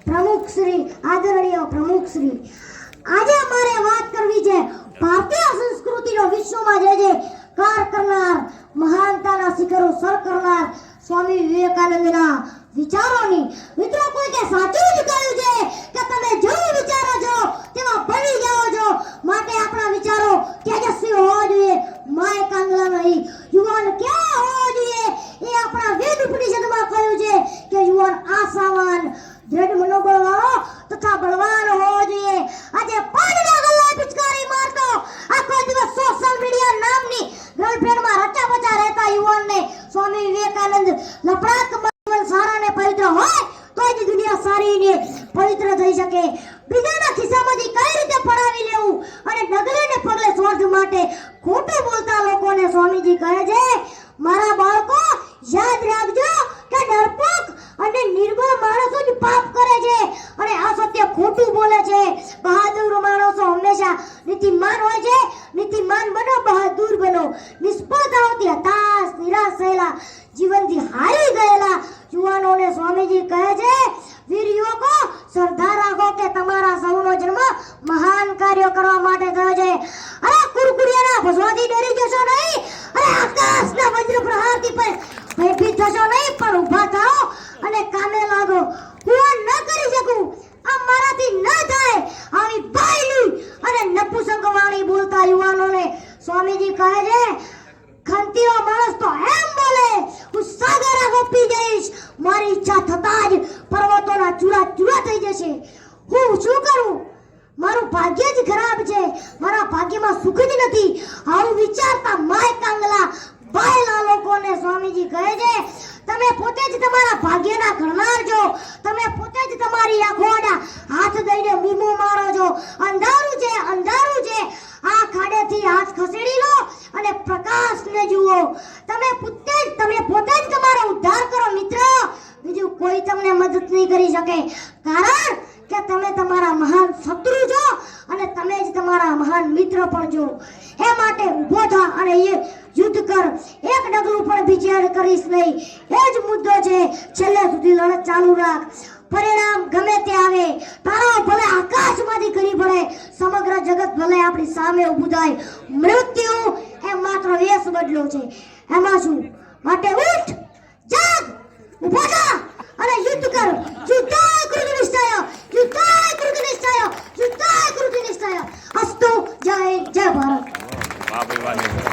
પ્રમુખ શ્રી, આદરણીય પ્રમુખ શ્રી, આજે અમારે વાત કરવી છે ભારતીય સંસ્કૃતિનો વિશ્વમાં જે કાર કરનાર, મહાનતાના શિખરો સર કરનાર સ્વામી વિવેકાનંદના વિચારોની. મિત્રો, કોઈને સાચું જ કહ્યું છે કે તમે જેવું વિચારો છો તેવા બની જાઓ છો. માટે આપણા વિચારો તેજસ્વી હોવા જોઈએ, માય કાંગલા નહીં. યુવાન ક્યાં હોવો જોઈએ એ આપણા વેદ ઉપનિષદમાં કહ્યું છે કે યુવાન આશાવાન, દ્રઢ મનોબળવાળો તથા બળવાન હોવો જોઈએ. આજે પાંચના ગલ્લા પિચકારી મારતો આખો દિવસ સોશિયલ મીડિયા નામની ગર્લફ્રેન્ડમાં રચા પચા રહેતા યુવાનને સ્વામી વિવેકાનંદ લપડાક સારા ને પવિત્ર હોય તો જ દુનિયા સારી ને પવિત્ર થઈ શકે. બીજાના ખિસ્સામાંથી કઈ રીતે પડાવી લેવું અને ડગલે ને પગલે સ્વાર્થ માટે ખોટું બોલતા લોકોને સ્વામીજી કહે છે, મારા બાળકો યાદ રાખજો કે ડરપોક અને નિર્બળ માણસો જ પાપ કરે છે અને અસત્ય ખોટું બોલે છે. બહાદુર માણસો હંમેશા નીતિમાન હોય છે. નીતિમાન બનો, બહાદુર બનો. નિષ્ફળતાઓથી હતાશ, નિરાશ થયેલા, જીવનથી હારી ગયેલા યુવાનોને સ્વામીજી કહે છે, વીર યુવકો, શ્રદ્ધા રાખો કે તમારા સૌનો જન્મ મહાન કાર્યો કરવા માટે થયો છે. અરે કુરકુરિયાના ભસવાથી ડરી જશો નહીં, અરે આકાશના વજ્ર પ્રહારથી ભયભીત થશો નહીં, પણ ઊભા થાઓ અને કામે લાગો. હું ન કરી શકું, આ મારાથી ન થાય, આવી બાયલી અને નપુસંગ વાણી બોલતા યુવાનોને સ્વામીજી કહે છે, ખંતીઓ માણસ તો એમ બોલે, હું સાગર ગોપી જઈશ, મારી ઈચ્છા થતા જ પર્વતોના ચૂરા ચૂરા થઈ જશે. હું શું કરું? મારું ભાગ્ય જ ખરાબ છે, મારા ભાગ્યમાં સુખ જ નથી. આવું વિચારતા માય કાંગલા બાયલા લોકોને સ્વામીજી કહે છે, તમે પોતે જ તમારા ભાગ્યના ઘડનાર છો. તમે પોતે જ તમારી આંખો આડા હાથ દઈને મીમો મારો છો. અંધારું છે, અંધારું છે, આ ખાડેથી હાથ ખસેડી લો અને પ્રકાશને જુઓ. તમે પોતે જ તમારો ઉદ્ધાર કરો મિત્ર. બીજું કોઈ તમને મદદ નહીં કરી શકે, કારણ કે તમે તમારા મહાન શત્રુ છો અને તમે જ તમારા મહાન મિત્ર પણ છો. એ માટે ઊભો થા અને એ યુદ્ધ કર. એક ડગલું પણ વિચાર કરીશ નહીં. એ જ મુદ્દો છે. છેલ્લે સુધી લડત ચાલુ રાખ. પરિણામ ગમે તે આવે, તારો ભલે આકાશમાંથી ખરી પડે, સમગ્ર જગત ભલે આપણી સામે ઊભું થાય, મૃત્યુ એ માત્ર વેશ બદલ્યો છે. એમાં શું? માટે ઉઠ, જાગ, ઊભો થા અને યુદ્ધ કર. યુદ્ધાય કૃતનિષ્ઠાય, યુદ્ધાય કૃતનિષ્ઠાય, યુદ્ધાય કૃતનિષ્ઠાય. અસ્તુ. જય જય ભારત.